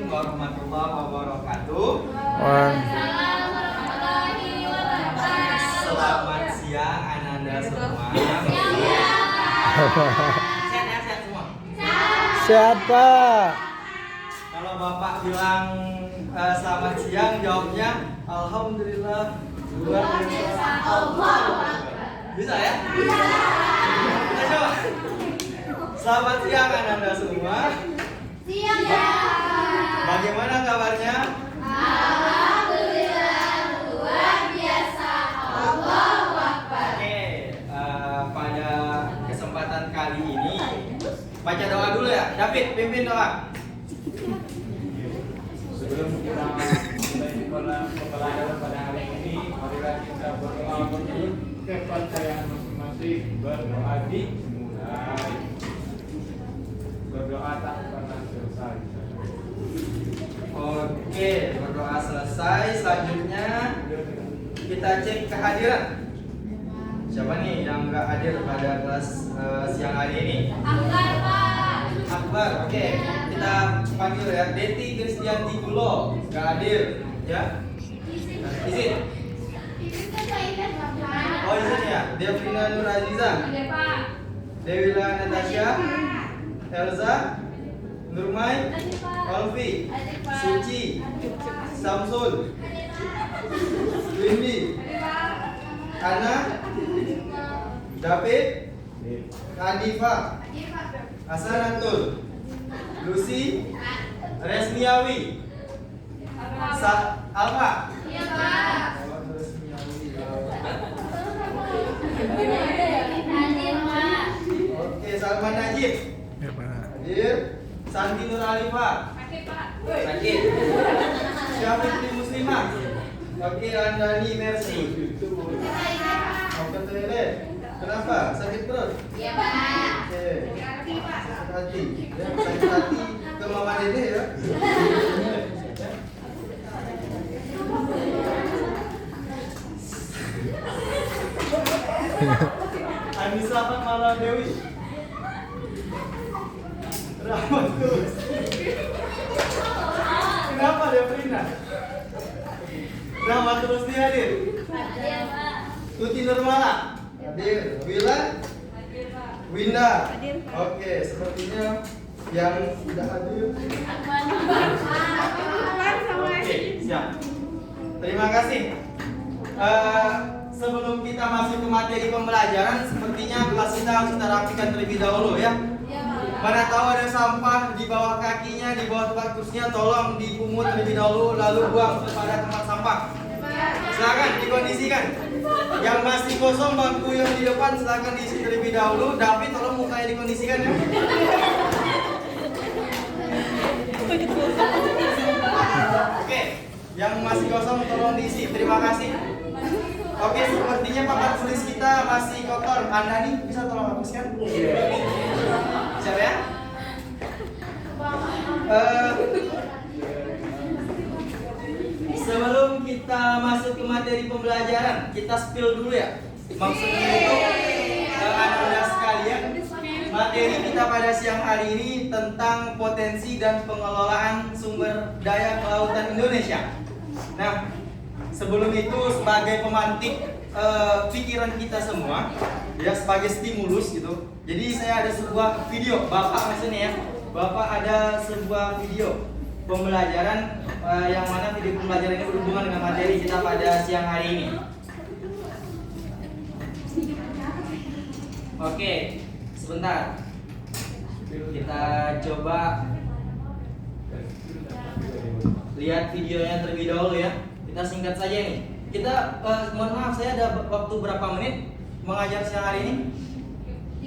warahmatullahi wabarakatuh. Selamat siang Ananda semua. Sehat semua. Sehat Pak. Kalau Bapak bilang selamat siang, jawabnya Alhamdulillah luar biasa. Allah. Bisa ya? Kita coba. Selamat siang Ananda semua. Siang ya. Bagaimana kabarnya? Alhamdulillah luar biasa. Allahu Akbar. Oke, pada kesempatan kali ini baca doa dulu ya. David, pimpin doa. Sebelum kita mulai pembelajaran pada hari ini, marilah kita berdoa menurut kepercayaan masing-masing. Berdoa dimulai. Berdoa tak pernah selesai. Oke, berdoa selesai. Selanjutnya kita cek kehadiran. Siapa nih yang nggak hadir pada kelas siang hari ini? Akbar Pak. Akbar, oke. Kita panggil ya. Deti Kristianti Gulo nggak hadir, ya? Izin. Itu kan saya ingat Bapak. Oh izin ya. Devina Nur Aziza, Ada Pak. Dewila Natasha, Elza, Nurmai, Ada Pak. Alfi, Ada Pak. Suci, Ada Pak. Samsul, Windy, Ada Pak. Ana, David, Kadifa, Ada Pak. Hasanantul, Lucy, Resmiawi, Alfa. Iya Pak. Hadir Pak. Oke, Salman Najib, Ya Pak. hadir. Santi Nur Alifa, Pakai Pak. sakit. Syafitri Muslimah. Oke, Andani Mercy. Mau ke toilet? Kenapa? Sakit perut? Iya Pak. Oke. Hati Pak. Sakit hati. Ya, sakit hati ke Mama Dede ya. Anissa Fatmala Dewi. Rahmat terus. Kenapa Devrina? Rahmat terus dia hadir. Hadir Pak. Tuti Nurmala hadir. Wila, Hadir Pak. Winda. Oke, sepertinya yang tidak hadir. Oke, siap. Terima kasih. Sebelum kita masuk ke materi pembelajaran, sepertinya kelas kita harus kita rapikan terlebih dahulu ya. Iya Pak. Mana tahu ada sampah di bawah kakinya, di bawah tempat kursinya, tolong dipungut terlebih dahulu, lalu buang kepada tempat sampah. Silakan dikondisikan. Yang masih kosong bangku yang di depan silakan diisi terlebih dahulu. David tolong mukanya dikondisikan ya. Oke, yang masih kosong tolong diisi. Terima kasih. Oke, sepertinya papan tulis kita masih kotor. Anda nih bisa tolong hapuskan? Siap ya? Sebelum kita masuk ke materi pembelajaran, kita spill dulu ya. Maksudnya itu anak-anak sekalian, materi kita pada siang hari ini tentang potensi dan pengelolaan sumber daya kelautan Indonesia. Nah, sebelum itu sebagai pemantik pikiran kita semua, ya sebagai stimulus gitu. Jadi saya ada sebuah video, Bapak maksudnya ya. Bapak ada sebuah video pembelajaran yang mana video pembelajaran ini berhubungan dengan materi kita pada siang hari ini. Oke, sebentar. Kita coba lihat videonya terlebih dahulu ya. Kita singkat saja nih. Kita mohon maaf, saya ada waktu berapa menit mengajar siang hari ini?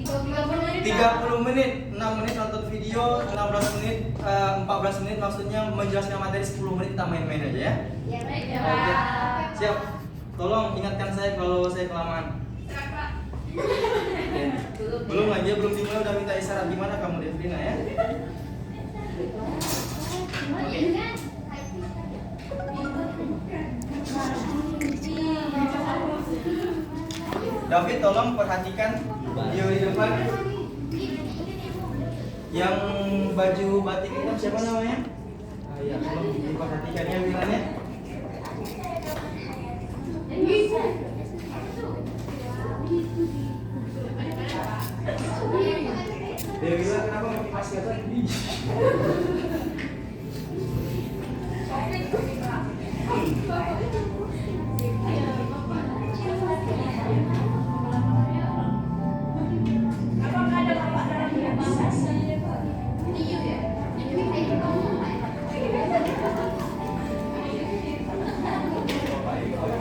30 menit. 30 menit, 6 menit nonton video, 16 menit, 14 menit maksudnya menjelaskan materi, 10 menit kita main-main aja ya. Ya baik ya Oke, Pak. siap. Tolong ingatkan saya kalau saya kelamaan. Oke. Belum aja, belum dimulai udah minta isyarat. Gimana kamu Devrina ya? David tolong perhatikan video di depan. Yang baju batik hitam siapa namanya? Iya, tolong diperhatikan ya wilayahnya. Dewi Wila kenapa pakai masker tadi?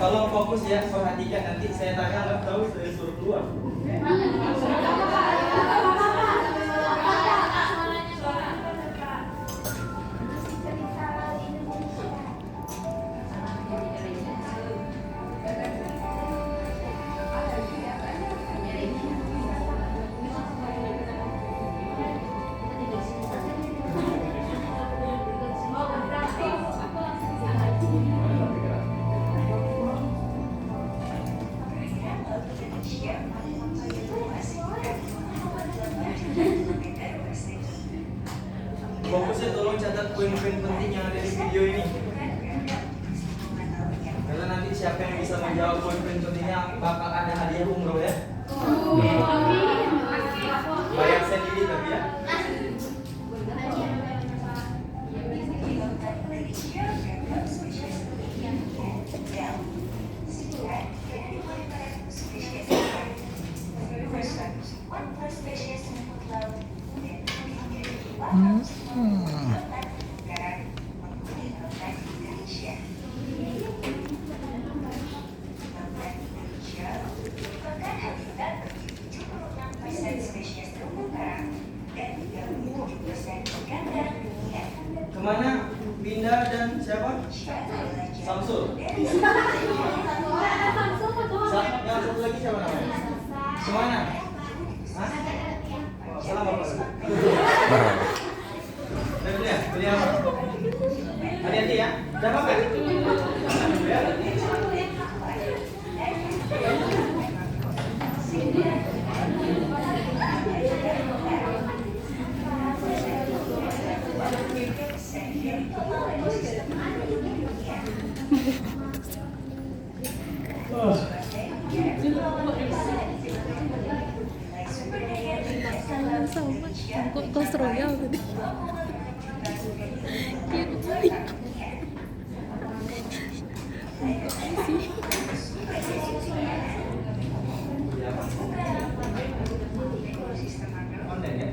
Tolong fokus ya, perhatikan nanti saya tanya nggak tahu saya suruh keluar. Fokusnya tolong catat poin-poin penting yang ada di video ini. Karena nanti siapa yang bisa menjawab poin-poin pentingnya bakal ada hadiah umroh ya. Bayar sendiri tapi ya. Kemana Binda dan siapa? Samsul. Yang satu lagi siapa namanya? Kemana? Hah? Salam apa? Beli apa? Hati-hati ya. Udah makan? Ya. Kok Clash Royale tadi? Online ya?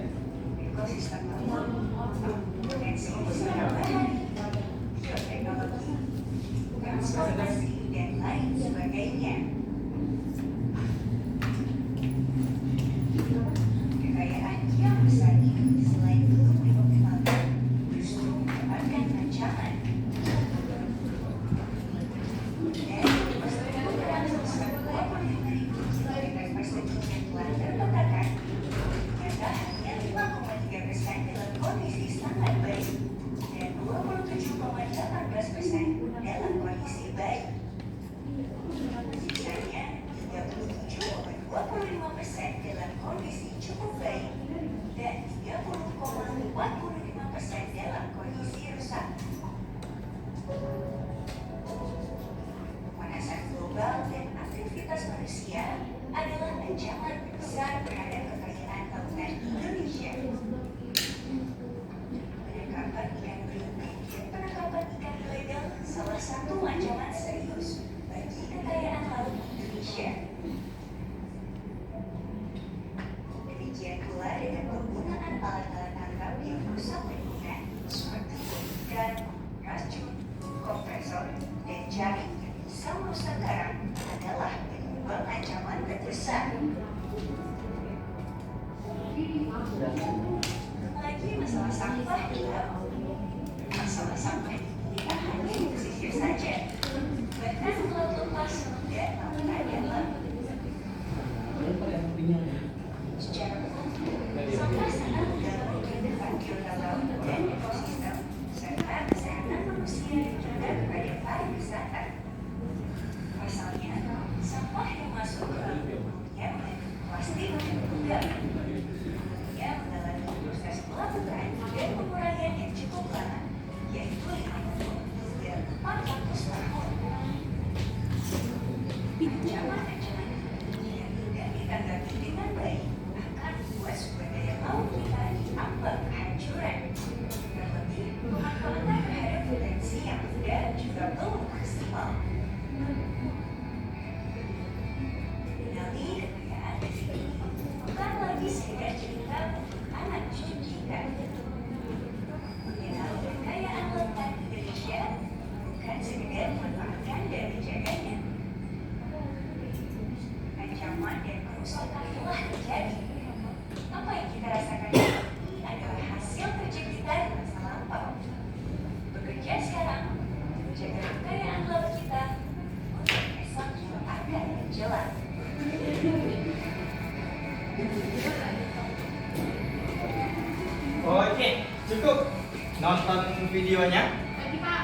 videonya? Lagi Pak.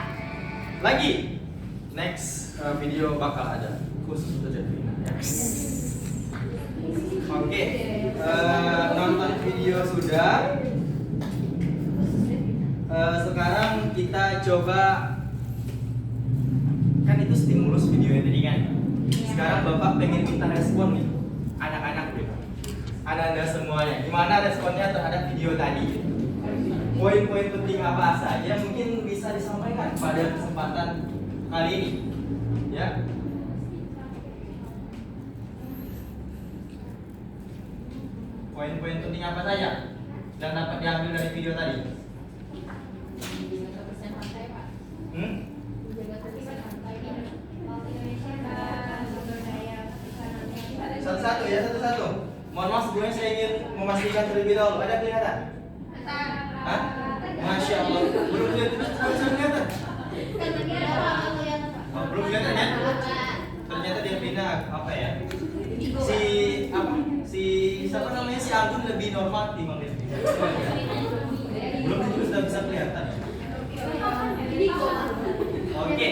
Lagi. Next video bakal ada khusus untuk Jeffrina ya. Oke, nonton video sudah. Sekarang kita coba, kan itu stimulus videonya tadi kan. Sekarang Bapak pengen minta respon nih, anak-anak gitu. Anda semuanya, gimana responnya terhadap video tadi? Poin-poin penting apa saja mungkin bisa disampaikan pada kesempatan kali ini, ya. Poin-poin penting apa saja dan dapat diambil dari video tadi? Jaga kesehatan Pak. Jaga kesehatan Indonesia sumber daya perikanan. Satu-satu ya, satu-satu. Mohon maaf sebelumnya saya ingin memastikan terlebih dahulu. Ada kelihatan? Hah? Masya Allah. Belum kelihatan. Oh, belum kelihatan ya? Ternyata dia pindah apa ya? Si apa? Si siapa namanya, si Agun lebih normal timbang dia. Belum itu sudah bisa kelihatan. Oke.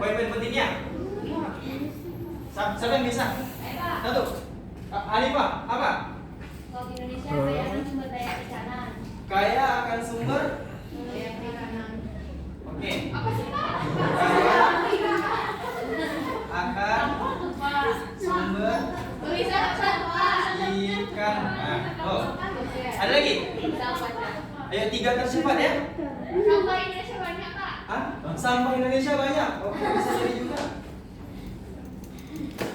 Poin-poin pentingnya. Siapa yang bisa? Satu. Hanifah, apa? Kalau di Indonesia kaya akan sumber daya perikanan. Kaya akan sumber. Daya perikanan. Oke. Apa sih Pak? Kaya akan sumber Bisa Pak. ikan. Nah, oh. Ada lagi? Ayo, 3 tersifat ya. Sampah Indonesia banyak Pak. Hah? Sampah Indonesia banyak. Oke, bisa jadi juga.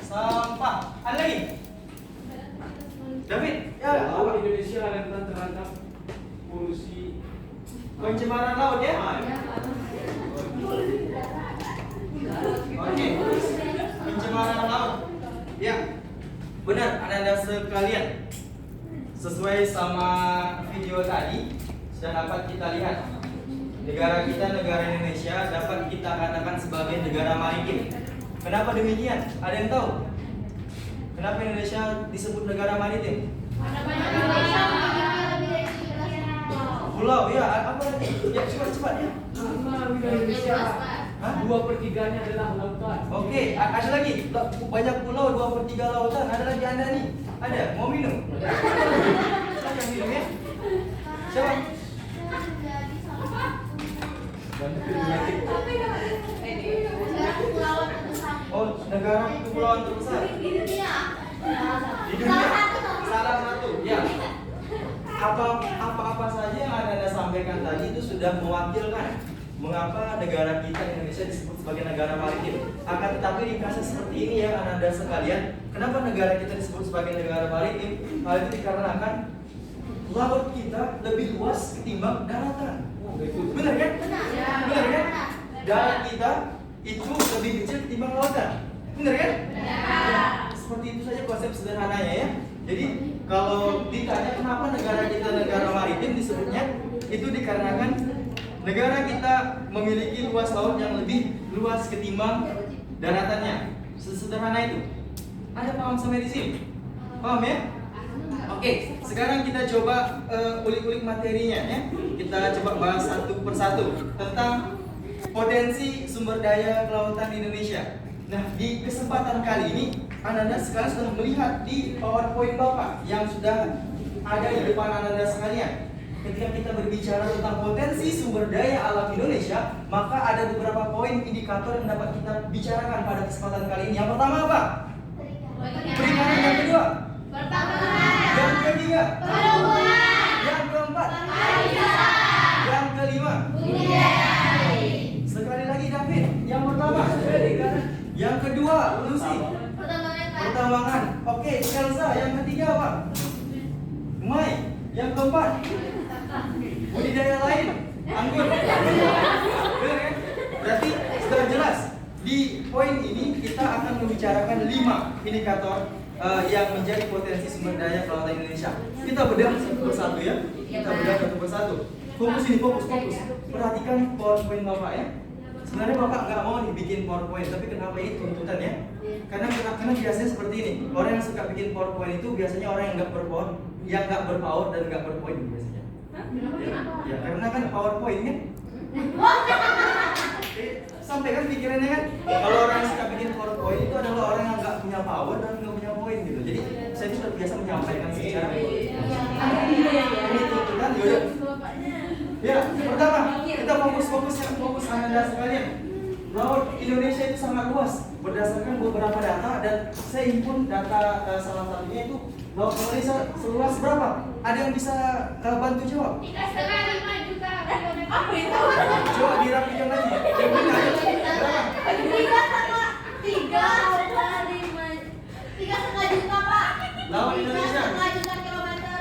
Sampah. Ada lagi? David, ya. Laut Indonesia rentan terhadap polusi Pencemaran laut ya. Oke. Pencemaran laut. Ya. Benar, Anda sekalian. Sesuai sama video tadi, sudah dapat kita lihat. Negara kita, negara Indonesia, dapat kita katakan sebagai negara maritim. Kenapa demikian? Ada yang tahu? Kenapa Indonesia disebut negara maritim? Pulau, ya. Apa? Ya, cepat-cepat ya. karena wilayah Indonesia Hah? 2/3-nya adalah lautan. Oke, ada lagi. Banyak pulau, 2/3 lautan. Ada lagi Anda nih? Ada? Mau minum? Siapa yang minum ya? Siapa? Banyak penyakit. Oh, negara kepulauan terbesar di dunia. Salah satu, ya. Apa saja yang Anda sampaikan tadi itu sudah mewakilkan mengapa negara kita Indonesia disebut sebagai negara maritim. Akan tetapi di kasus seperti ini ya Anda sekalian, kenapa negara kita disebut sebagai negara maritim? Hal itu dikarenakan laut kita lebih luas ketimbang daratan. Benar kan? Benar kan? Darat kita itu lebih kecil ketimbang lautan. Benar kan? Seperti itu saja konsep sederhananya ya. Jadi kalau ditanya kenapa negara kita negara maritim disebutnya, itu dikarenakan negara kita memiliki luas laut yang lebih luas ketimbang daratannya. Sesederhana itu. Ada paham sampai di sini? Paham ya? Oke, sekarang kita coba ulik-ulik materinya ya. Kita coba bahas satu persatu tentang potensi sumber daya kelautan Indonesia. Nah, di kesempatan kali ini Anda sekalian sudah melihat di PowerPoint Bapak yang sudah ada di depan Anda sekalian. Ketika kita berbicara tentang potensi sumber daya alam Indonesia, maka ada beberapa poin indikator yang dapat kita bicarakan pada kesempatan kali ini. Yang pertama apa? Perikanan. Yang kedua? Yang ketiga? Yang keempat? Yang kelima? Sekali lagi David, yang pertama? Yang kedua, Lucy? Pertambangan. Oke, Elsa, yang ketiga apa? Mai, yang keempat? Budidaya lain, anggur. Benar kan? Berarti sudah jelas. Di poin ini kita akan membicarakan 5 indikator yang menjadi potensi sumber daya kelautan Indonesia. Kita bedah satu persatu ya. Kita bedah satu persatu. Fokus ini, fokus. Perhatikan PowerPoint Bapak ya. Sebenarnya Bapak nggak mau nih bikin PowerPoint, tapi kenapa ini tuntutan ya? Karena biasanya seperti ini. Orang yang suka bikin PowerPoint itu biasanya orang yang nggak berpower dan nggak berpoin biasanya. Ya, karena kan PowerPoint kan Sampaikan pikirannya kan. Kalau orang yang suka bikin PowerPoint itu adalah orang yang nggak punya power dan nggak punya poin gitu. Jadi saya itu biasa menyampaikan secara ini tuntutan yaudah. Ya, pertama kita fokus Anda sekalian. Laut Indonesia itu sangat luas berdasarkan beberapa data dan saya himpun data salah satunya itu laut Indonesia seluas berapa? Ada yang bisa bantu jawab? 3,5 juta kilometer. Apa itu? Coba dirapikan lagi. Yang benar ayo. Berapa? 3,5 juta, Pak. Laut Indonesia. 3,5 juta kilometer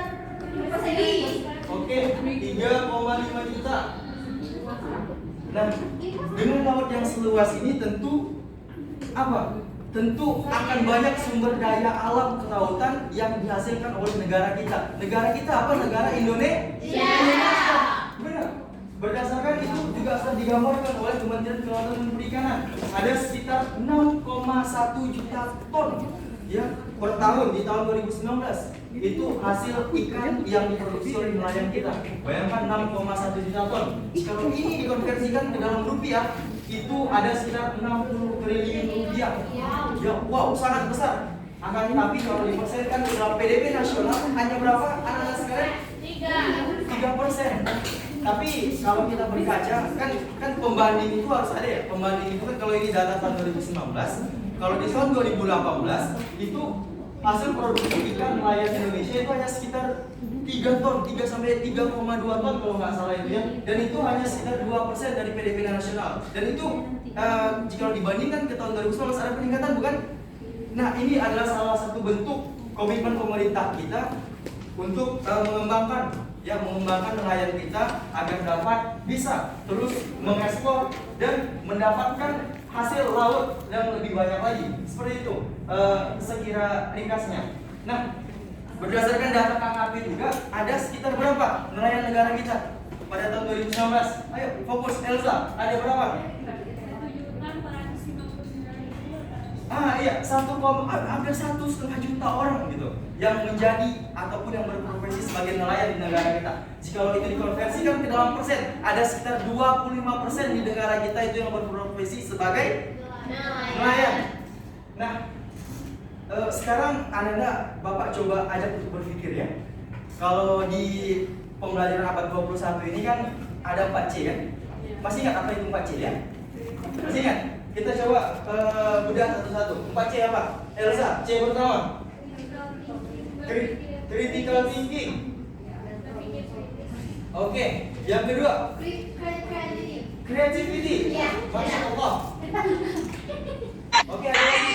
persegi. Oke, 3,5 juta. Nah, dengan laut yang seluas ini tentu apa? Tentu akan banyak sumber daya alam kelautan yang dihasilkan oleh negara kita. Negara kita apa? Negara Indonesia. Benar. Berdasarkan itu juga sudah digambarkan oleh Kementerian Kelautan dan Perikanan. Ada sekitar 6,1 juta ton ya per tahun di tahun 2019. Itu hasil ikan yang diproduksi oleh nelayan kita. Bayangkan 6,1 juta ton. Kalau ini dikonversikan ke dalam rupiah, itu ada sekitar 60 triliun rupiah. Ya, wow, sangat besar. Akan tetapi kalau dipersenkan ke dalam PDB nasional hanya berapa? Anak-anak sekalian? 3%. Tapi kalau kita berkaca, kan pembanding itu harus ada ya. Pembanding itu kan kalau ini data tahun 2019, kalau di tahun 2018 itu hasil produksi ikan nelayan Indonesia itu hanya sekitar 3 ton, 3 sampai 3,2 ton kalau nggak salah itu ya. Dan itu hanya sekitar 2% dari PDB nasional. Dan itu jika dibandingkan ke tahun 2019 ada peningkatan bukan? Nah, ini adalah salah satu bentuk komitmen pemerintah kita untuk mengembangkan nelayan kita agar dapat bisa terus mengekspor dan mendapatkan hasil laut yang lebih banyak lagi. Seperti itu sekira ringkasnya. Nah, berdasarkan data KKP juga ada sekitar berapa nelayan negara kita pada tahun 2019? Ayo fokus Elsa, ada berapa? Iya, hampir 1,5 juta orang gitu yang menjadi ataupun yang berprofesi sebagai nelayan di negara kita. Jika itu dikonversikan ke dalam persen, ada sekitar 25% di negara kita itu yang berprofesi sebagai nelayan. Nah, sekarang Bapak coba ajak untuk berpikir ya. Kalau di pembelajaran abad 21 ini kan ada 4C kan? Masih ingat apa itu 4C ya? Masih ingat? Kita coba bedah satu-satu. 4C apa? Elsa, C pertama. Critical thinking. Oke, yang kedua creativity. Masya Allah. Oke, ada lagi.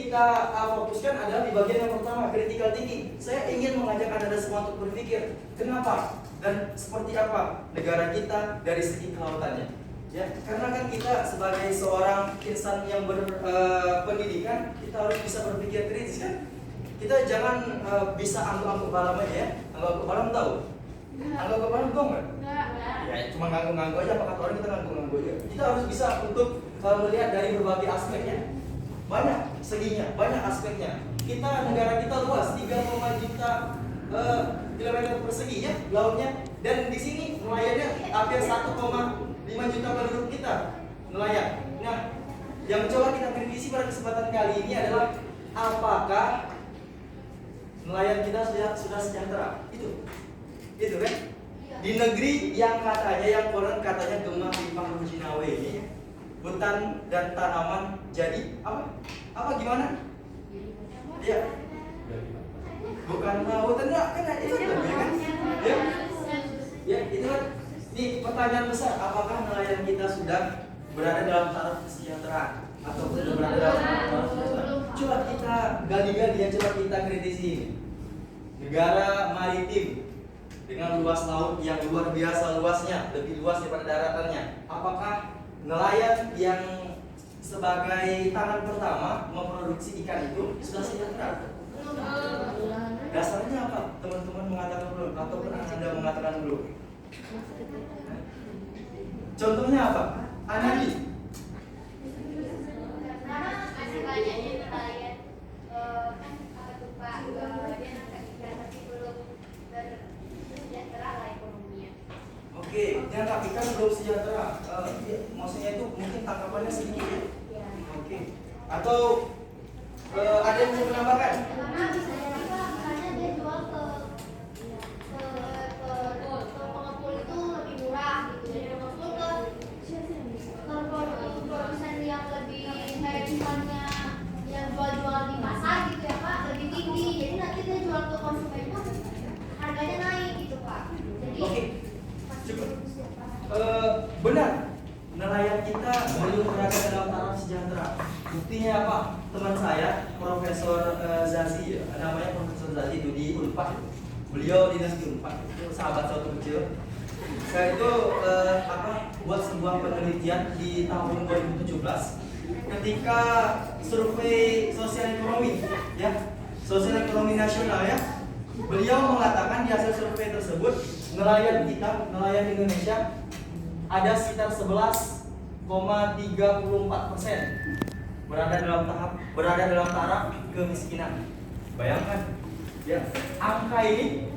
Kita fokuskan adalah di bagian yang pertama, critical thinking. Saya ingin mengajak Anda semua untuk berpikir kenapa dan seperti apa negara kita dari segi kelautannya. Ya, karena kan kita sebagai seorang insan yang berpendidikan, kita harus bisa berpikir kritis kan. Kita jangan bisa angguk-angguk balam aja ya. Angguk-angguk balam tahu? Angguk-angguk balam tahu nggak? Ya, cuma ngangguk-ngangguk aja, apa kata orang kita ngangguk-ngangguk aja. Kita harus bisa untuk melihat dari berbagai aspeknya. Banyak seginya, banyak aspeknya. Negara kita luas, 3,5 juta kilometer persegi ya lautnya. Dan di sini nelayannya hampir 1,5 juta penduduk kita nelayan. Nah, yang coba kita kritisi pada kesempatan kali ini adalah apakah nelayan kita sudah sejahtera? Itu kan? Di negeri yang konon katanya gemah limpah Rujinawe ini, hutan dan tanaman jadi apa gimana? Ya, bukan hutan enggak kan itu kan? Ya itu kan. Ini pertanyaan besar, apakah nelayan kita sudah berada dalam taraf kesejahteraan atau sudah berada dalam taraf kesejahteraan? Coba kita gali-gali ya, coba kita kritisi ini. Negara maritim dengan luas laut yang luar biasa luasnya, lebih luas daripada daratannya. Apakah nelayan yang sebagai tangan pertama memproduksi ikan itu sudah sejahtera? Dasarnya apa? Teman-teman mengatakan belum? Ataupun Anda mengatakan belum? Contohnya apa? Anali. Karena masih banyaknya nelayan kan apa tuh Pak, dia nangkap ikan tapi belum bersejahtera lah ekonominya. Oke, yang ikan belum sejahtera. Maksudnya itu mungkin tangkapannya sedikit ya? Ya. Oke. Atau ada yang mau menambahkan? Karena misalnya dia jual ke pengepul itu lebih murah gitu. Jadi pengepul ke produsen yang lebih kayak misalnya yang jual-jual di pasar gitu ya Pak, lebih tinggi. Jadi nanti dia jual ke konsumen pun harganya naik gitu Pak. Jadi Oke. Cukup. Benar. Nelayan kita belum berada dalam taraf sejahtera. Buktinya apa? Teman saya, Profesor Zazi, namanya Profesor Zazi itu di Unpad. Beliau dinas di Unpad, itu sahabat saya waktu kecil. Saya itu buat sebuah penelitian di tahun 2017 ketika survei sosial ekonomi, ya, sosial ekonomi nasional ya. Beliau mengatakan di hasil survei tersebut nelayan kita, nelayan Indonesia ada sekitar 11,34% berada dalam taraf kemiskinan. Bayangkan, ya, angka ini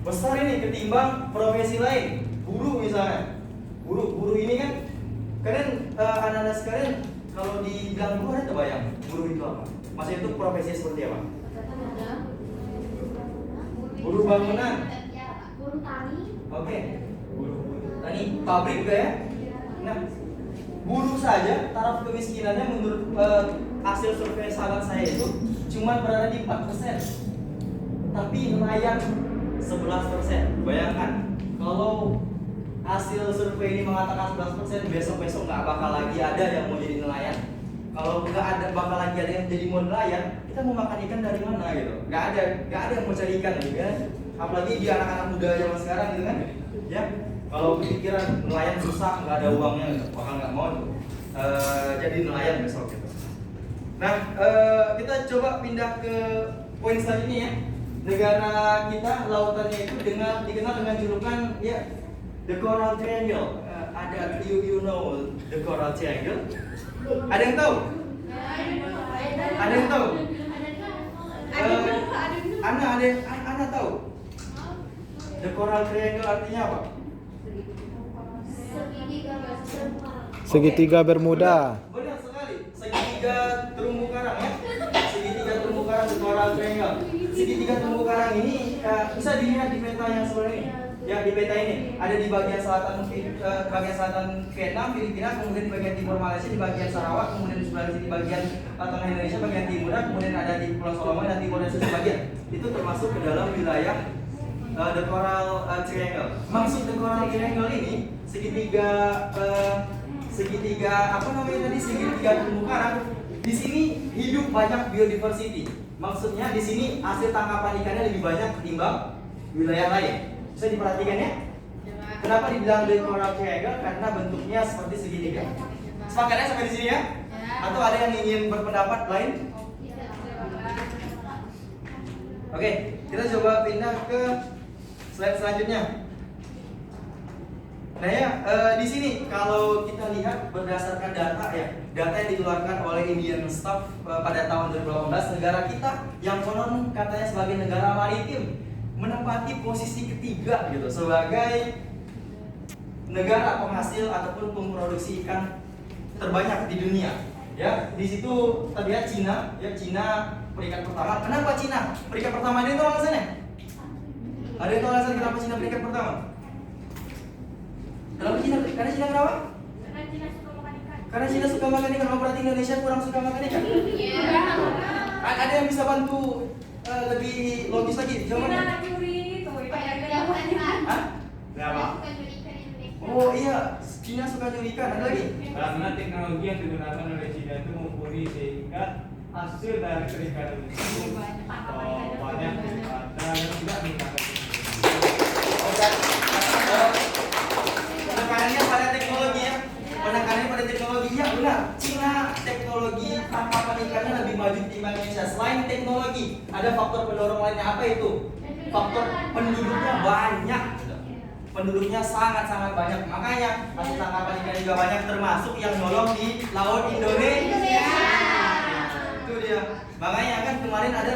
besar ini ketimbang profesi lain. Buruh misalnya, buruh ini kan, kalian anak-anak sekalian kalau dibilang buruh ada terbayang buruh itu apa? Maksudnya itu profesi seperti apa? Buruh bangunan. buruh tani. Oke. Tani, pabrik juga ya. Nah, buruh saja taraf kemiskinannya menurut hasil survei sahabat saya itu cuma berada di 4%. Tapi nelayan 11%. Bayangkan kalau hasil survei ini mengatakan 11%, besok-besok nggak bakal lagi ada yang mau jadi nelayan. Kalau bakal lagi ada yang jadi mau nelayan, kita mau makan ikan dari mana gitu? Nggak ada yang mau cari ikan gitu kan? Apalagi di anak-anak muda zaman sekarang gitu kan? Ya, kalau kepikiran nelayan susah, nggak ada uangnya, gitu, bakal nggak mau tuh jadi nelayan besok gitu. Nah, kita coba pindah ke poin selanjutnya ya. Negara kita lautannya itu dikenal dengan julukan ya the Coral Triangle. Ada you know the Coral Triangle? Ada yang tahu? Ada yang tahu? Ana tahu? The Coral Triangle artinya apa? Segitiga Bermuda. Benar sekali. Segitiga terumbu karang ya. Segitiga terumbu karang The Coral Triangle. Segitiga terumbu karang ini bisa dilihat di peta yang sebelah ini. Ya, di peta ini ada di bagian selatan Vietnam, Filipina, kemudian di bagian timur Malaysia, di bagian Sarawak, kemudian di sebelah sini di bagian tengah Indonesia, bagian timur, kemudian ada di Pulau Solomon dan Timor Leste sebagian. Itu termasuk ke dalam wilayah The Coral Triangle. Maksud The Coral Triangle ini segitiga apa namanya tadi, segitiga terumbu karang. Di sini hidup banyak biodiversity. Maksudnya di sini hasil tangkapan ikannya lebih banyak ketimbang wilayah lain. Bisa diperhatikan ya? Kenapa dibilang The Coral Triangle? Karena bentuknya seperti segitiga. Sepakatnya sampai di sini ya? Atau ada yang ingin berpendapat lain? Oke, kita coba pindah ke slide selanjutnya. Nah ya, di sini kalau kita lihat berdasarkan data yang dikeluarkan oleh Indian Staff pada tahun 2018, negara kita yang konon katanya sebagai negara maritim menempati posisi ketiga gitu sebagai negara penghasil ataupun pemproduksi ikan terbanyak di dunia. Ya, di situ terlihat Cina, ya, Cina peringkat pertama. Kenapa Cina peringkat pertama? Ada yang tahu alasannya? Ada yang tahu alasan kenapa Cina peringkat pertama? Kenapa Cina? Karena Cina kenapa? Karena Cina suka makan ikan. Oh, berarti Indonesia kurang suka makan ikan? Ada yang bisa bantu lebih logis lagi? Jawabannya? Hah? Kenapa? Oh iya, Cina suka nyuri ikan. Ada lagi? Karena teknologi yang digunakan oleh Cina itu mumpuni sehingga hasil dari perikanan itu banyak daripada yang tidak menggunakan penekanannya pada teknologi ya. Penekanannya pada teknologi ya, benar. Cina teknologi tangkapan ikannya lebih maju dibanding Indonesia. Selain teknologi, ada faktor pendorong lainnya. Apa itu? Faktor penduduknya banyak. penduduknya sangat-sangat banyak. Makanya hasil tangkapan ikan juga banyak, termasuk yang nyolong di laut Indonesia. Itu dia. Makanya kan kemarin ada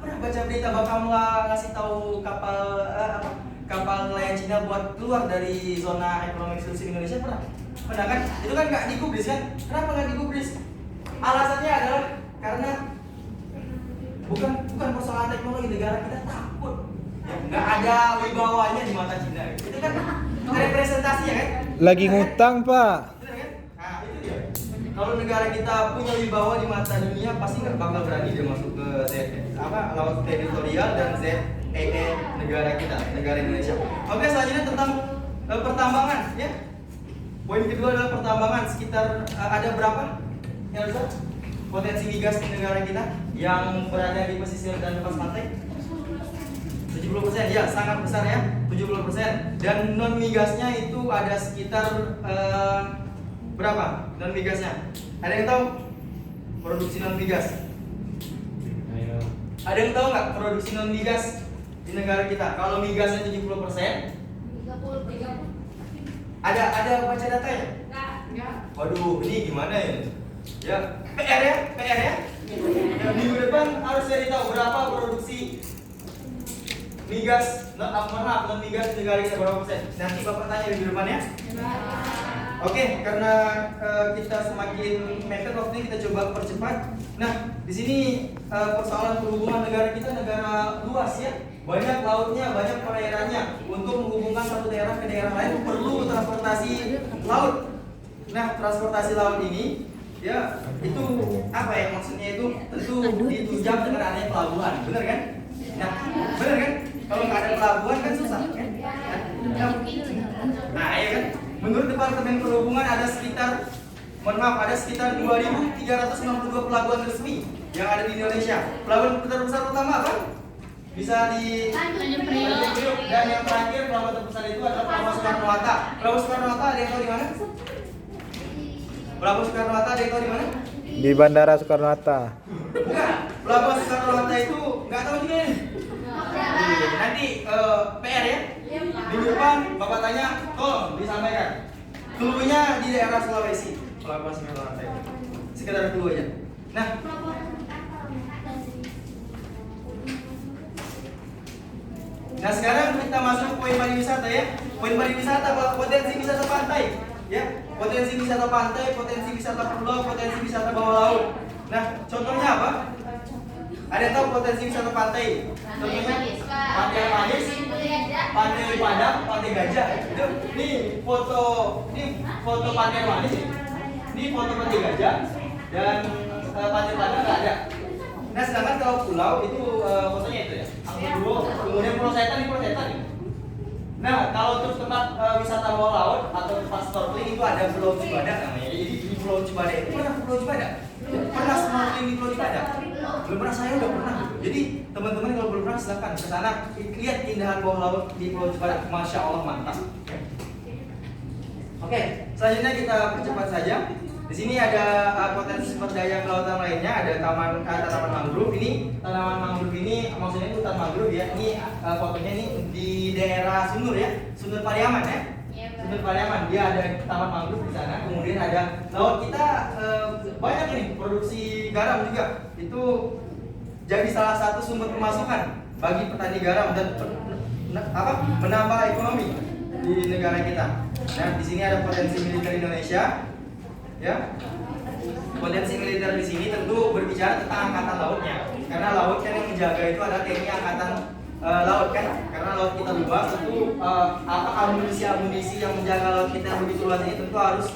pernah baca berita Bakamla ngasih tahu kapal nelayan Cina buat keluar dari zona ekonomi eksklusif Indonesia, pernah kan? Itu kan nggak digubris kan? Kenapa nggak digubris? Alasannya adalah karena bukan persoalan teknologi, negara kita takut. Nggak ada wibawanya di mata Cina. Itu kan representasi ya kan? Lagi ngutang, Pak. Benar kan? Nah, itu dia. Kalau negara kita punya wibawa di mata dunia, pasti nggak bakal berani dia masuk ke laut teritorial dan ZEE negara kita, negara Indonesia. Oke, selanjutnya tentang pertambangan ya. Poin kedua adalah pertambangan. Sekitar ada berapa? Elza? Potensi migas di negara kita yang berada di pesisir dan lepas pantai? 70% ya, sangat besar ya, 70%. Dan non migasnya itu ada sekitar berapa? Non migasnya? Ada yang tahu? Produksi non migas. Ayo. Ada yang tahu nggak produksi non migas di negara kita? Kalau migasnya 70%, 30. ada baca datanya? Enggak. Waduh, ini gimana ya? Ya, PR ya. Ya, minggu depan harus cari tahu berapa produksi migas, non migas di negara kita berapa persen. Nanti Bapak tanya minggu depan ya. Oke, karena kita semakin mepet waktunya, kita coba percepat. Nah, di sini persoalan perhubungan negara kita negara luas ya. Banyak lautnya, banyak perairannya. Untuk menghubungkan satu daerah ke daerah lain perlu transportasi laut. Nah, transportasi laut ini ya itu apa ya maksudnya, itu tentu ditunjang dengan adanya pelabuhan, benar kan? Nah, benar kan? Kalau nggak ada pelabuhan kan susah kan? Nah, ya kan? Menurut Departemen Perhubungan ada sekitar 2.392 pelabuhan resmi yang ada di Indonesia. Pelabuhan terbesar pertama apa? Bisa di Tanjung Priok. Dan yang terakhir pelabuhan terbesar itu adalah Pelabuhan Soekarno-Hatta. Pelabuhan Soekarno-Hatta ada yang tahu di mana? Pelabuhan Soekarno-Hatta ada yang tahu di mana? Di Bandara Soekarno-Hatta. Bukan. Pelabuhan Soekarno-Hatta itu nggak tahu juga nih. Nanti PR ya. Minggu depan Bapak tanya, tolong disampaikan. Clue-nya di daerah Sulawesi. Pelabuhan Soekarno-Hatta itu. Sekedar clue aja. Nah, sekarang kita masuk poin pariwisata ya. Poin pariwisata, potensi wisata pantai ya. Potensi wisata pantai, potensi wisata pulau, potensi wisata bawah laut. Nah, contohnya apa? Ada yang tahu potensi wisata pantai? Contohnya Pantai Manis, Pantai Padang, Pantai Gajah. Ini foto Pantai Manis. Ini foto Pantai Gajah dan Pantai Padang nggak ada. Nah, sedangkan kalau pulau itu fotonya itu ya. Angkut kemudian Pulau Setan ini Pulau Setan. Nah, kalau terus tempat wisata bawah laut atau tempat snorkeling itu ada Pulau Cibadak namanya. Jadi di Pulau Cibadak itu pernah Pulau Cibadak? Pernah snorkeling di Pulau Cibadak? Belum pernah, saya udah pernah gitu. Jadi teman-teman kalau belum pernah silakan ke sana lihat keindahan bawah laut di Pulau Cibadak. Masya Allah mantap. Oke, selanjutnya kita percepat saja. Di sini ada potensi sumber daya kelautan lainnya, ada tanaman mangrove. Ini tanaman mangrove ini maksudnya itu hutan mangrove ya. Ini fotonya ini di daerah Sunur ya, Sunur Pariaman ya. Sunur Pariaman, dia ada taman mangrove di sana. Kemudian ada laut kita banyak ini produksi garam juga. Itu jadi salah satu sumber pemasukan bagi petani garam dan menambah ekonomi di negara kita. Nah, di sini ada potensi militer Indonesia. Ya, potensi militer di sini tentu berbicara tentang angkatan lautnya, karena laut kan yang menjaga itu adalah TNI Angkatan Laut kan, karena laut kita luas, tentu amunisi yang menjaga laut kita yang begitu luas ini tentu harus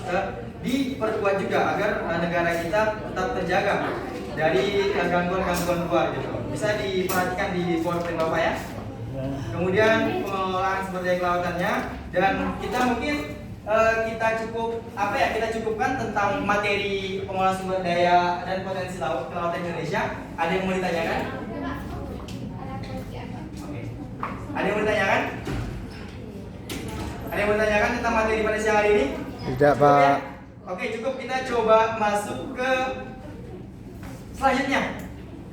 diperkuat juga agar negara kita tetap terjaga dari gangguan-gangguan luar gitu. Bisa diperhatikan di PowerPoint Bapak ya. Kemudian pengelolaan sumber daya kelautannya, dan kita mungkin kita cukupkan tentang materi pengelolaan sumber daya dan potensi laut kelautan Indonesia. Ada yang mau ditanyakan? Oke. Ada yang mau ditanyakan? Ada yang mau ditanyakan tentang materi pada siang hari ini? Tidak, Pak. Oke, cukup. Kita coba masuk ke selanjutnya,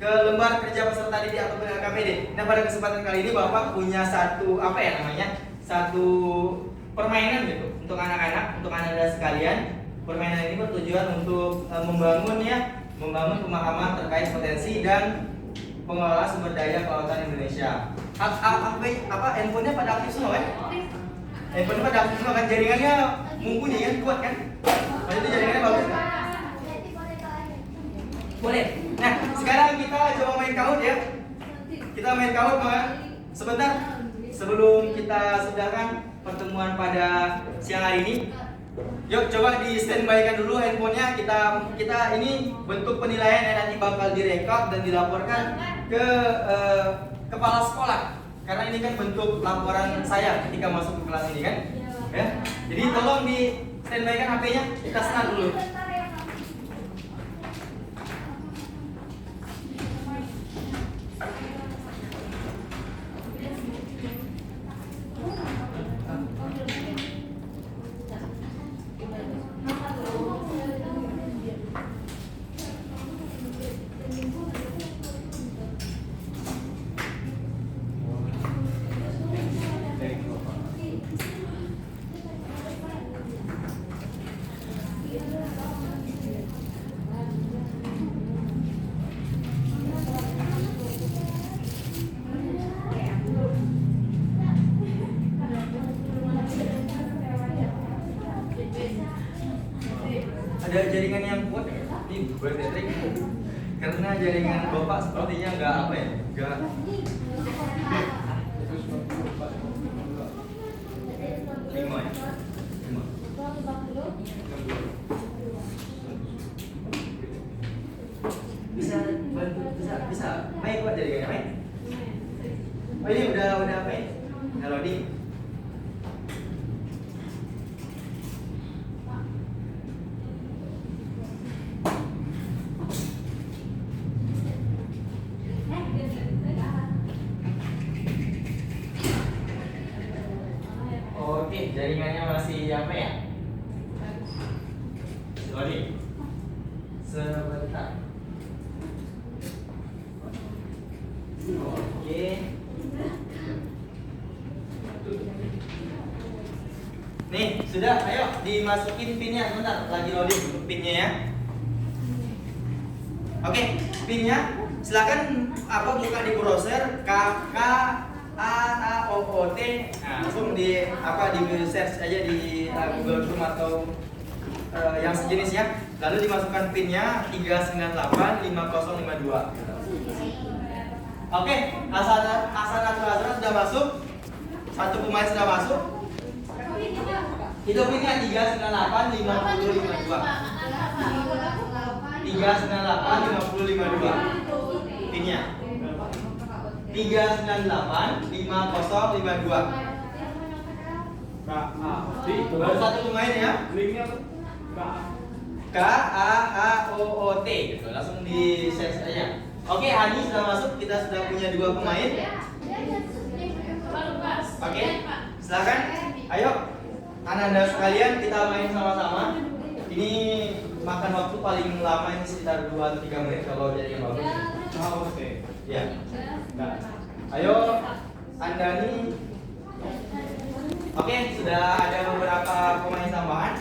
ke lembar kerja peserta didik atau LKPD. Nah, pada kesempatan kali ini Bapak punya satu satu permainan gitu untuk anak-anak, untuk anak-anak sekalian. Permainan ini bertujuan untuk membangun pemahaman terkait potensi dan pengelola sumber daya kelautan Indonesia. Handphonenya pada aktif semua kan? Handphonenya pada aktif semua kan? Jaringannya mumpuni kan? Kuat kan? Maksudnya jaringannya bagus kan? Boleh. Nah, sekarang kita coba main kaut ya. Kita main kaut sebentar sebelum kita sudahkan pertemuan pada siang hari ini. Yuk coba di standby-kan dulu handphonenya. Kita ini bentuk penilaian yang nanti bakal direkod dan dilaporkan ke kepala sekolah. Karena ini kan bentuk laporan saya ketika masuk ke kelas ini kan. Ya. Jadi tolong di standby-kan HP-nya. Kita start dulu. Ada jaringan yang kuat ya? Ini bukan elektrik. Karena jaringan bapak sepertinya nggak apa ya? Nggak. Lima ya? Lima. Bisa bantu, bisa. Baik kuat jaringannya, baik. Oh ini udah apa ya? Halo di. Oke, jaringannya masih apa ya? Sorry. Sebentar. Oke. Nih, sudah. Ayo dimasukin pinnya. Sebentar, lagi loading pinnya ya. Oke, pinnya silakan buka di browser KKAOOT. Nah, langsung di search aja di Google Chrome atau yang sejenis ya. Lalu dimasukkan pinnya 3985052. Oke, Hasan sudah masuk. Satu pemain sudah masuk. Itu pinnya 3985052. 3985052. Pinnya 3985052. Baru satu pemain ya. Linknya KAAOOT gitu. Langsung di search aja. Oke, Hani sudah masuk. Kita sudah punya 2 pemain. Oke, silakan. Ayo, Anda sekalian kita main sama-sama. Ini makan waktu paling lama ini sekitar 2 atau 3 menit kalau jadi yang bagus. Oke. Ya. Ayo, Andani. Oke, sudah ada beberapa pemain tambahan.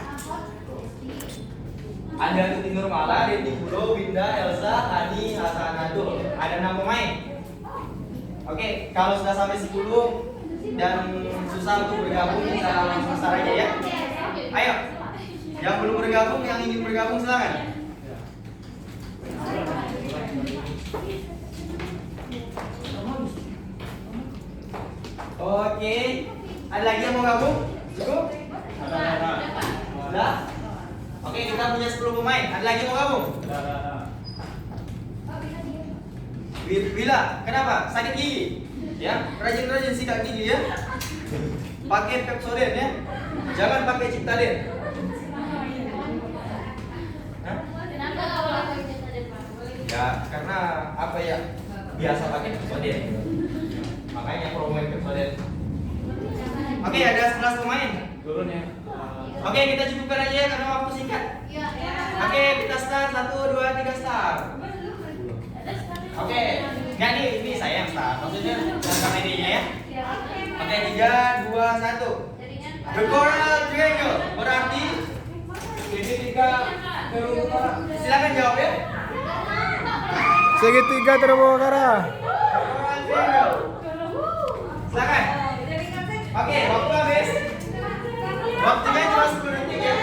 Ada Tuti Nurmala, Dendi Pulo, Winda, Elsa, Hani, Hasanadul. Ada 6 pemain. Oke, kalau sudah sampai 10 dan susah untuk bergabung, kita langsung start aja ya. Ayo, yang belum bergabung, yang ingin bergabung silakan. Oke, ada lagi yang mau gabung? Cukup? Sudah? Oke, kita punya 10 pemain. Ada lagi yang mau gabung? Bila, kenapa? Sakit gigi? Ya, rajin-rajin sikat gigi ya. Pakai Pepsodent ya. Jangan pakai Ciptaden. Hah? Ya, karena apa ya? Biasa pakai Pepsodent. Makanya promoin Pepsodent. Oke, ada 11 pemain. Turun ya. Oke, kita cukupkan aja ya karena waktu singkat. Oke, kita start. 1, 2, 3 start. Oke, enggak nih, ini saya yang start. Maksudnya langkah idenya ya. Oke, 3, 2, 1. The Coral Triangle berarti Segitiga terumbu karang. silakan jawab ya. Segitiga terumbu karang. Coral Triangle. Silakan. Oke, waktu habis. Waktunya cuma 10 detik ya.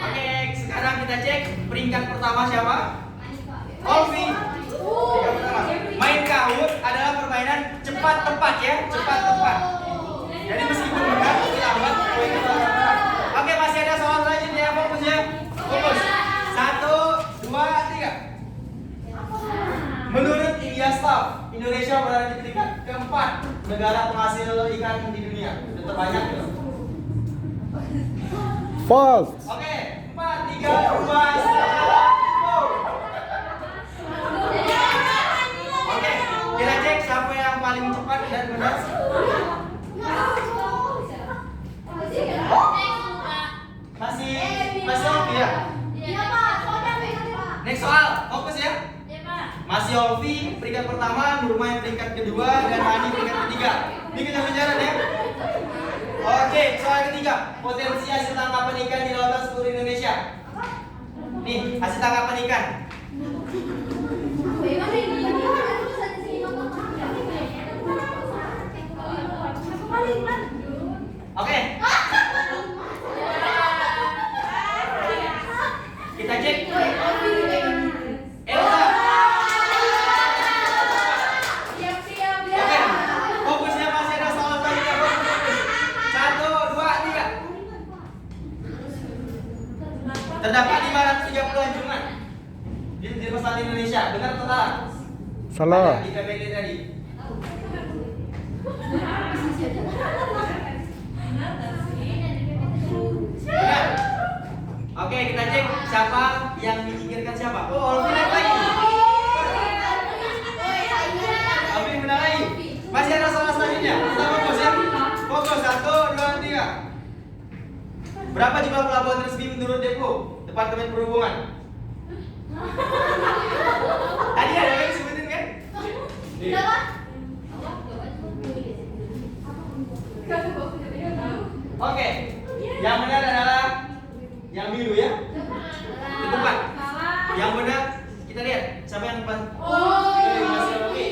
Oke, sekarang kita cek peringkat pertama siapa? Olvi. Peringkat pertama. Main kahut adalah permainan cepat tepat ya, cepat tepat. Jadi meskipun benar, tapi lambat poin kita dapat. Oke, masih ada soal selanjutnya, fokus ya. Fokus. 1, 2, 3. Menurut Indiastar, Indonesia berada di peringkat keempat negara penghasil ikan di dunia. Itu terbanyak ya. False. Oke, 4, 3, 2, 1. Oke, kita cek siapa yang paling cepat dan benar. Masih Olvi ya. Next soal, fokus ya. Masih Olvi peringkat pertama, Nurma yang peringkat kedua, dan Hani peringkat ketiga. Ini kita bicara ya. Oke, soal ketiga, potensi hasil tangkapan ikan di lautan seluruh Indonesia. Nih, hasil tangkapan ikan. Oke, kita cek. Elsa. Oke, fokusnya masih ada soal selanjutnya. Fokus. 1, 2, 3. Terdapat 530 anjungan di pesawat Indonesia. Benar atau salah? Salah. Ada di PPT tadi. Benar. Oke, kita cek siapa yang menyingkirkan siapa. Oh, Olvi naik lagi. Olvi benar lagi. Masih ada soal selanjutnya. Kita fokus ya. Fokus. 1, 2, 3. Berapa jumlah pelabuhan resmi menurut Depo Departemen Perhubungan? Tadi ada yang disebutin kan? Oke, yang benar adalah yang biru ya. Di depan. Yang benar kita lihat siapa yang depan. Masih Olvi.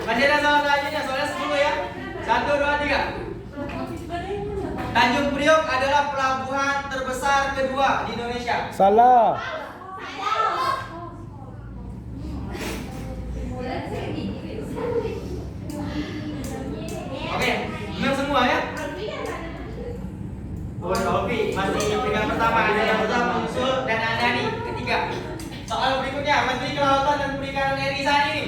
Masih ada soal selanjutnya, soalnya 10 ya. 1, 2, 3. Tanjung Priok adalah pelabuhan terbesar kedua di Indonesia. Salah. Oke, benar semua ya. Oh, Olvi masih peringkat pertama, ada yang pertama menyusul dan ada nih ketiga. Soal berikutnya, Menteri Kelautan dan Perikanan RI saat ini.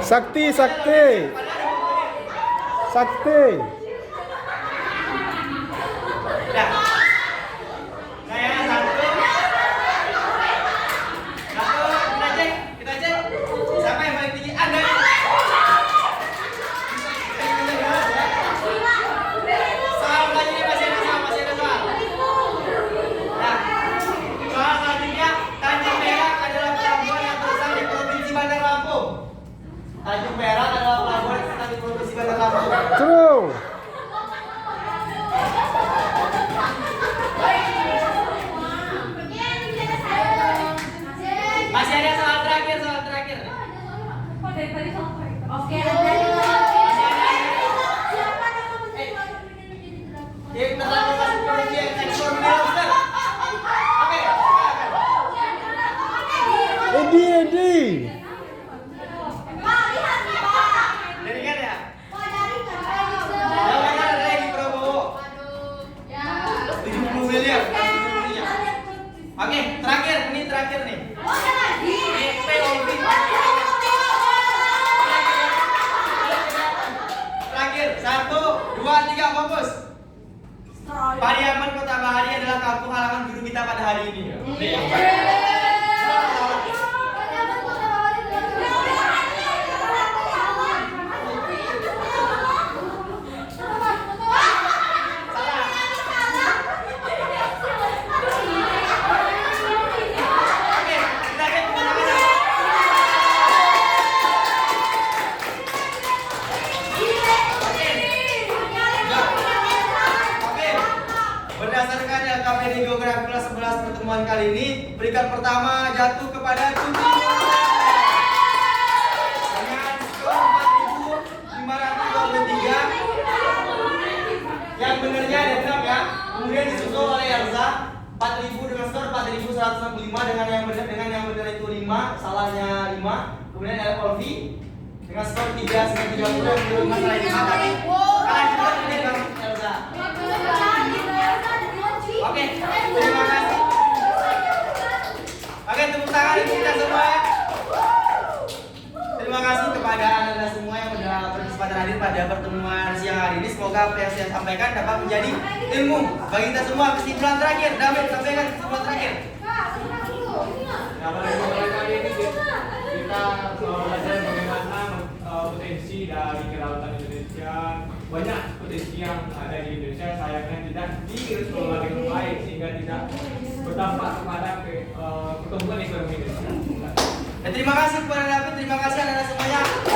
Sakti, Sakti. Sakti. Nah, saya satu, kita cek siapa yang paling tinggi. Anda. Soal selanjutnya masih ada soal. Nah, soal selanjutnya, Tanjung Perak adalah pelabuhan yang terbesar di Provinsi Bandar Lampung. Tanjung Perak adalah pelabuhan yang terbesar di Provinsi Bandar Lampung. True. Masih ada soal terakhir. Oke, Dia terlalu masuk provinsi yang ekspor mineral besar. Oke. Edi. Jadi kan ya. Yang benar ada Edi Prabowo. 70 miliar. Oke, terakhir nih. P Olvi. Terakhir, 1, 2, 3, fokus. Pariaman Kota Bahari adalah kampung halaman guru kita pada hari ini. Nih, yang peringkat pertama jatuh kepada Tuti. Dengan skor 4.523. Yang benernya ada 6 ya. Kemudian disusul oleh Elza 4.000 dengan skor 4.165 dengan yang benar itu 5, salahnya 5. Kemudian Olvi dengan skor 3.30 yang belum masalah 5 tadi. Kalah juga ini Bang Elza. Oke, terima kasih. Oke, tepuk tangan untuk kita semua ya. Terima kasih kepada anda semua yang sudah berkesempatan hadir pada pertemuan siang hari ini. Semoga apa yang saya sampaikan dapat menjadi ilmu bagi kita semua. Kesimpulan terakhir, David sampaikan kesimpulan terakhir. Nah, pada kesempatan kali ini kita belajar bagaimana potensi dari kelautan Indonesia. Banyak potensi yang ada di Indonesia, sayangnya tidak dikelola dengan baik sehingga tidak berdampak kepada pertumbuhan ekonomi Indonesia. Dan terima kasih kepada David, terima kasih anda semuanya.